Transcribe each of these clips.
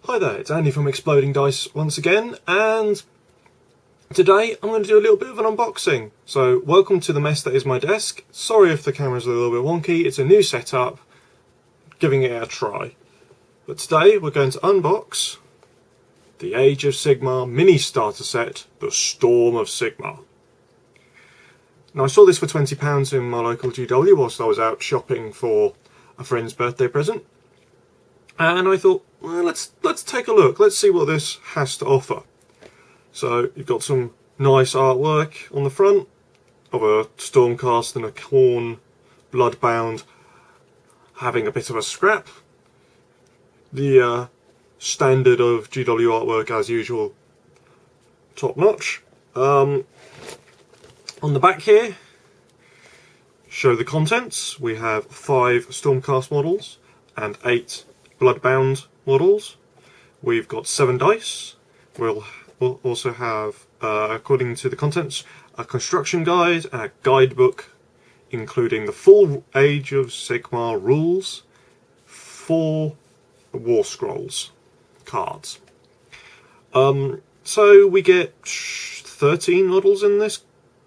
Hi there, it's Andy from Exploding Dice once again, and today I'm going to do a little bit of an unboxing. So, welcome to the mess that is my desk. Sorry if the camera's a little bit wonky, it's a new setup, giving it a try. But today we're going to unbox the Age of Sigmar mini starter set, The Storm of Sigmar. Now I saw this for £20 in my local GW whilst I was out shopping for a friend's birthday present. And I thought, well, let's take a look. Let's see what this has to offer. So you've got some nice artwork on the front of a Stormcast and a Khorne Bloodbound having a bit of a scrap. The standard of GW artwork as usual, top notch. On the back here, show the contents. We have 5 Stormcast models and 8 Bloodbound models. We've got 7 dice. We'll also have, according to the contents, a construction guide and a guidebook, including the full Age of Sigmar rules, 4 War Scrolls cards. So we get 13 models in this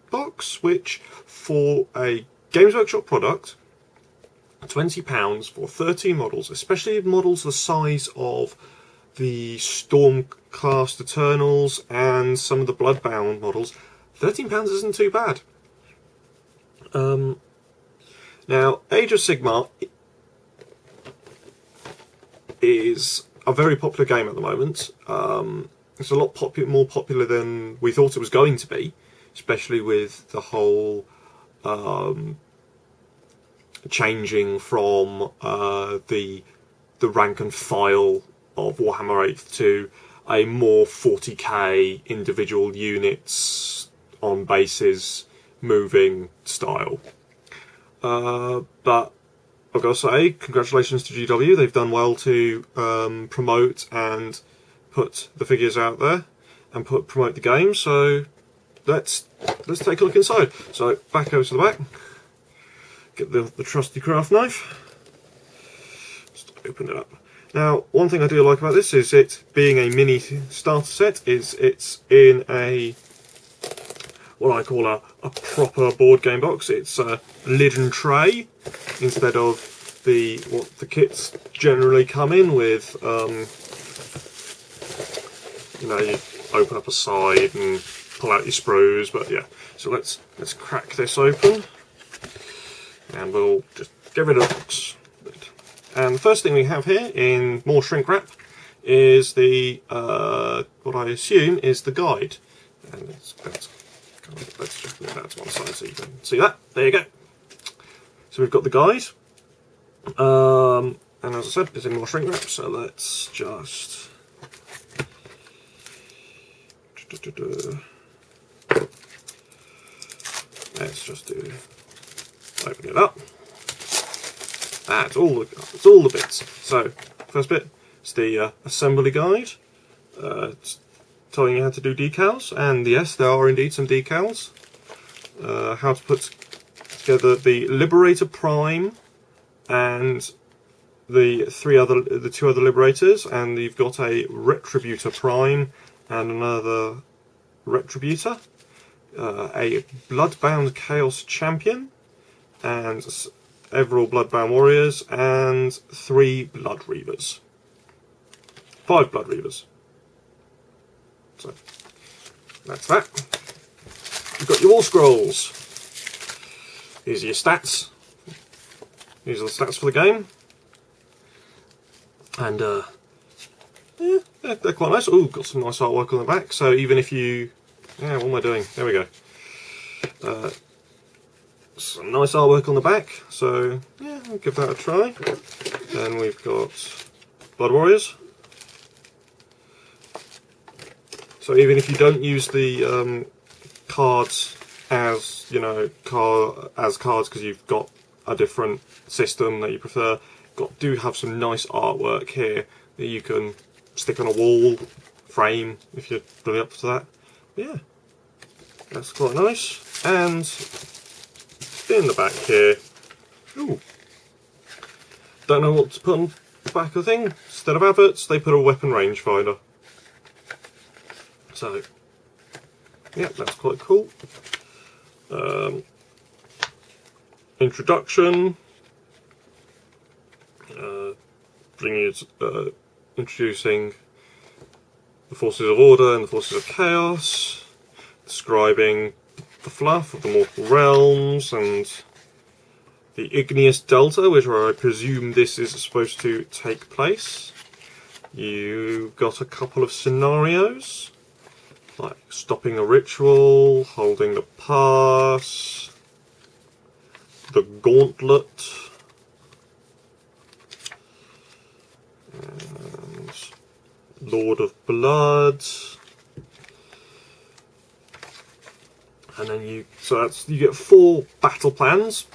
box, which for a Games Workshop product, £20 for 13 models, especially models the size of the Stormcast Eternals and some of the Bloodbound models. £13 isn't too bad. Now, Age of Sigmar is a very popular game at the moment. It's a lot more popular than we thought it was going to be, especially with the whole changing from the rank and file of Warhammer 8th to a more 40k individual units on bases moving style. But I've got to say, congratulations to GW. They've done well to promote and put the figures out there and promote the game. So let's take a look inside. So back over to the back. Get the trusty craft knife. Just open it up. Now, one thing I do like about this is it being a mini starter set. Is it's in a what I call a proper board game box. It's a lid and tray instead of what the kits generally come in with. You know, you open up a side and pull out your sprues. But yeah, so let's crack this open. And we'll just get rid of the box. And the first thing we have here in more shrink wrap is the what I assume is the guide. And let's just move that to one side so you can see that. There you go. So we've got the guide. And as I said, it's in more shrink wrap. So let's just open it up. That's all the bits. So, first bit is the assembly guide. It's telling you how to do decals, and yes, there are indeed some decals. How to put together the Liberator Prime and the 2 other Liberators, and you've got a Retributor Prime and another Retributor, a Bloodbound Chaos Champion, and several Bloodbound Warriors, and 3 Blood Reavers. 5 Blood Reavers. So, that's that. You've got your War Scrolls. These are your stats. These are the stats for the game. And, yeah, they're quite nice. Ooh, got some nice artwork on the back, so even if you... Yeah, what am I doing? There we go. Some nice artwork on the back, so yeah, I'll give that a try. Then we've got Blood Warriors. So even if you don't use the cards as, you know, cards because you've got a different system that you prefer, do have some nice artwork here that you can stick on a wall, frame, if you're really up to that. But yeah, that's quite nice. And in the back here, ooh, don't know what to put on the back of the thing, instead of adverts, they put a weapon rangefinder. So, yeah, that's quite cool. Introduction. Introducing the forces of order and the forces of chaos. Describing the fluff of the mortal realms and the igneous delta, which where I presume this is supposed to take place. You've got a couple of scenarios, like stopping a ritual, holding the pass, the gauntlet, and Lord of Blood. And then you get 4 battle plans,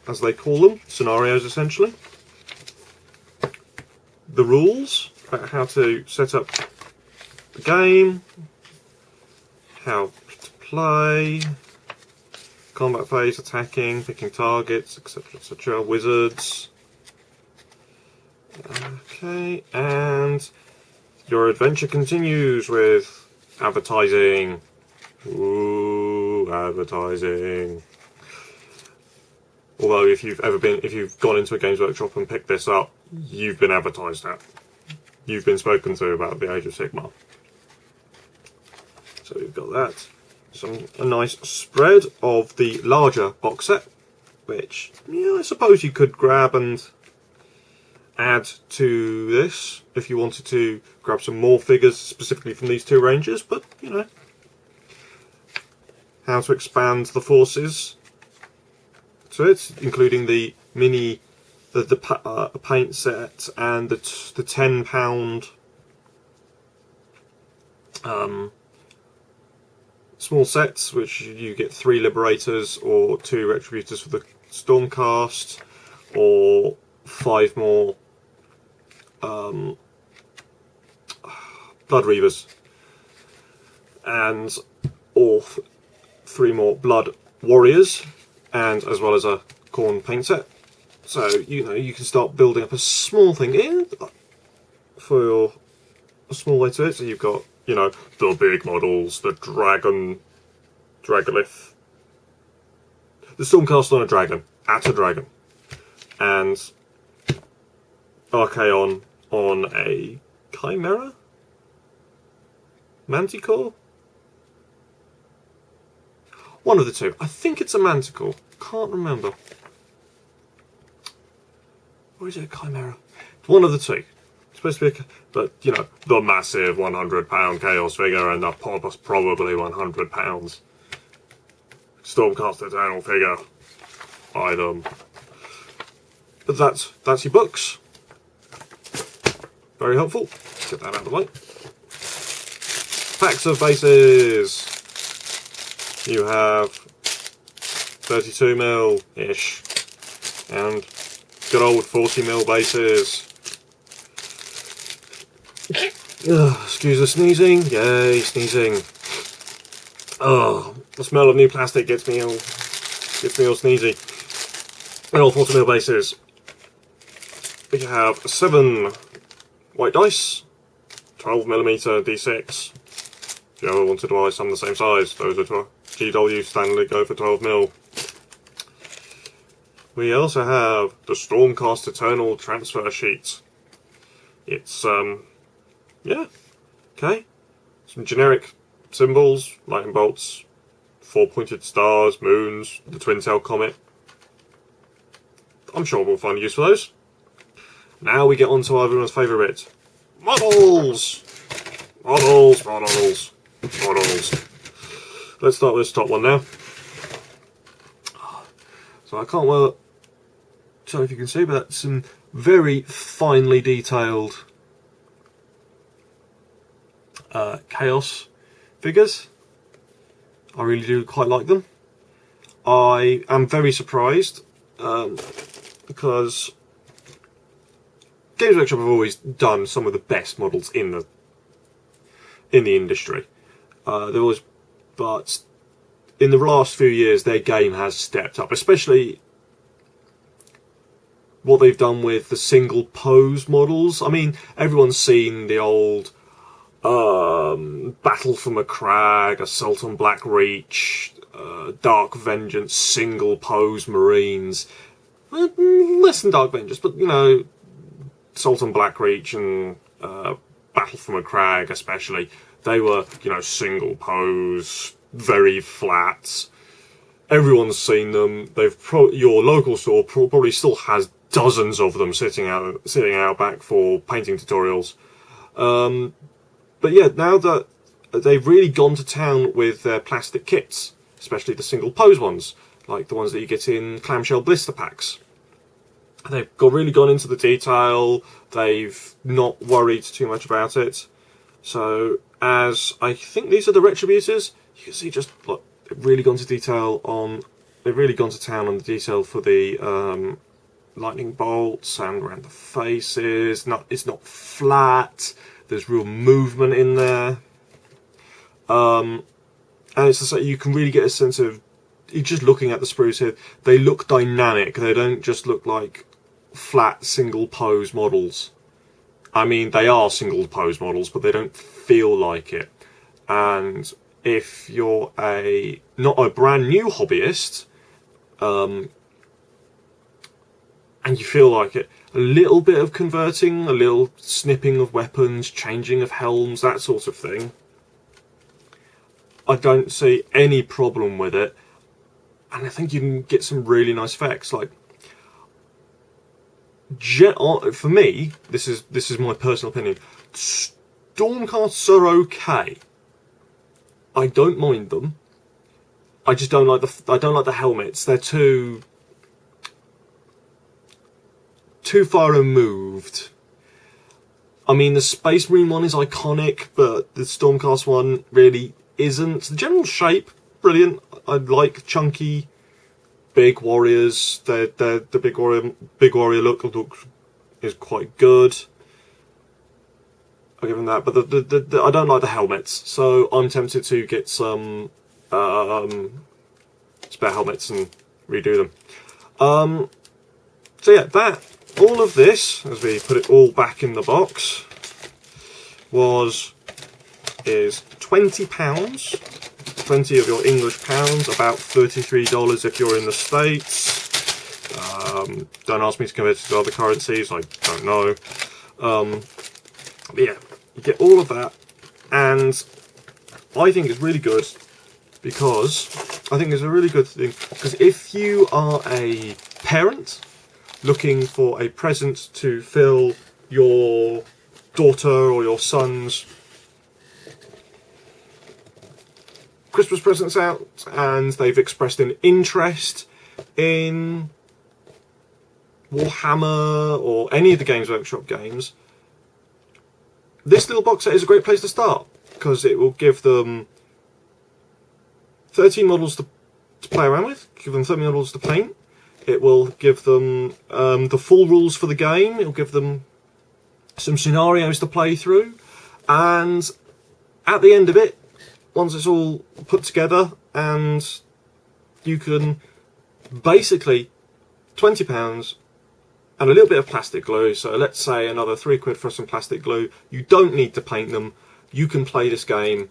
as they call them, scenarios essentially. The rules about how to set up the game, how to play, combat phase, attacking, picking targets, etc, etc, wizards. Okay, and your adventure continues with advertising. Ooh, advertising. Although if you've gone into a Games Workshop and picked this up, you've been advertised at. You've been spoken to about the Age of Sigmar. So we've got that. A nice spread of the larger box set, which, yeah, I suppose you could grab and add to this if you wanted to grab some more figures specifically from these 2 ranges, but, you know. How to expand the forces to it, including the mini, the paint set and the £10 small sets, which you get 3 Liberators or 2 Retributors for the Stormcast, or 5 more Blood Reavers, and or 3 more Blood Warriors, and as well as a Khorne paint set. So, you know, you can start building up a small thing in for a small way to it. So you've got, you know, the big models, the Dragonlith, the Stormcast on a dragon, at a dragon, and Archaon on a Chimera? Manticore? One of the 2. I think it's a Manticore. Can't remember. Or is it a Chimera? It's one of the 2. It's supposed to be but, you know, the massive £100 Chaos figure and the probably £100 Stormcast Eternal figure item. But that's your books. Very helpful. Get that out of the way. Packs of bases. You have 32mm-ish and good old 40mm bases. Excuse the sneezing. Yay, sneezing. Oh, the smell of new plastic gets me all sneezy. And all 40mm bases. We have 7 white dice, 12mm D6. If you ever wanted to buy some the same size, those are GW standard, go for 12mm. We also have the Stormcast Eternal transfer sheet. It's, yeah, okay. Some generic symbols, lightning bolts, 4 pointed stars, moons, the twin tail comet. I'm sure we'll find use for those. Now we get on to everyone's favourite bit. Models! Models, models, models. Let's start with this top one now. So I can't well tell if you can see, but that's some very finely detailed Chaos figures. I really do quite like them. I am very surprised because Games Workshop have always done some of the best models in the industry. But in the last few years, their game has stepped up, especially what they've done with the single pose models. I mean, everyone's seen the old Battle for Macragge, Assault on Black Reach, Dark Vengeance, single pose Marines. Less than Dark Vengeance, but you know, Assault on Black Reach and Battle for Macragge especially, they were, you know, single pose, very flat. Everyone's seen them. Your local store probably still has dozens of them sitting out back for painting tutorials. But yeah, now that they've really gone to town with their plastic kits, especially the single pose ones, like the ones that you get in clamshell blister packs. They've really gone into the detail. They've not worried too much about it. So, as I think these are the Retributors, you can see just look, they've really gone to detail on. They've really gone to town on the detail for the lightning bolts and around the faces. It's not flat. There's real movement in there, and it's just like you can really get a sense of. You're just looking at the sprues here. They look dynamic. They don't just look like flat single pose models. I mean, they are single pose models, but they don't feel like it. And if you're not a brand new hobbyist, and you feel like it, a little bit of converting, a little snipping of weapons, changing of helms, that sort of thing, I don't see any problem with it. And I think you can get some really nice effects. Like, for me, this is my personal opinion. Stormcasts are okay. I don't mind them. I just don't like the helmets. They're too far removed. I mean, the Space Marine one is iconic, but the Stormcast one really isn't. The general shape, brilliant. I like chunky, big warriors. The big warrior look is quite good. I'll give them that. But I don't like the helmets, so I'm tempted to get some spare helmets and redo them. So yeah, all of this, as we put it all back in the box, is £20. 20 of your English pounds, about $33 if you're in the States. Don't ask me to convert it to other currencies, I don't know. But yeah, you get all of that, and I think it's really good because I think it's a really good thing, because if you are a parent looking for a present to fill your daughter or your son's Christmas presents out, and they've expressed an interest in Warhammer or any of the Games Workshop games, this little box set is a great place to start, because it will give them 13 models to play around with, give them 30 models to paint. It will give them the full rules for the game. It will give them some scenarios to play through, and at the end of it, once it's all put together, and you can basically £20 and a little bit of plastic glue, so let's say another £3 for some plastic glue. You don't need to paint them. You can play this game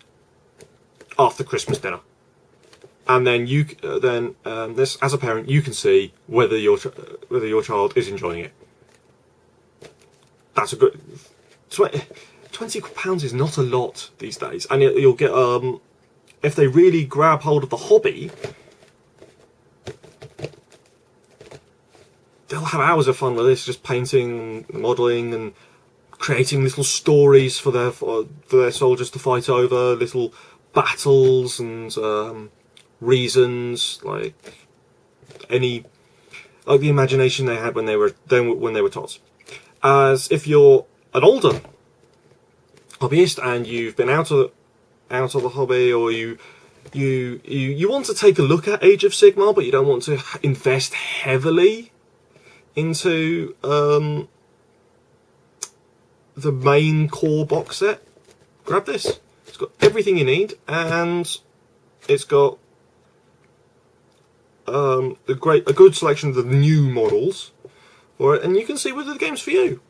after Christmas dinner, and then this, as a parent, you can see whether your child is enjoying it. That's a good £20 is not a lot these days, and you'll get if they really grab hold of the hobby, they'll have hours of fun with this, just painting, modelling, and creating little stories for their soldiers to fight over, little battles and reasons, like the imagination they had when they were tots. As if you're an older hobbyist and you've been out of the hobby, or you want to take a look at Age of Sigmar, but you don't want to invest heavily into the main core box set, grab this. It's got everything you need, and it's got a good selection of the new models for it, and you can see whether the game's for you.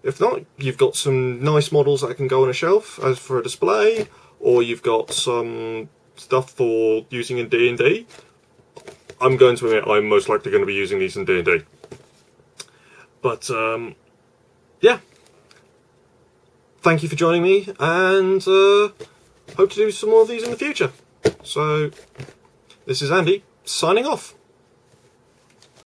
If not, you've got some nice models that can go on a shelf as for a display, or you've got some stuff for using in D&D. I'm going to admit I'm most likely going to be using these in D&D. But, yeah. Thank you for joining me, and hope to do some more of these in the future. So, this is Andy, signing off.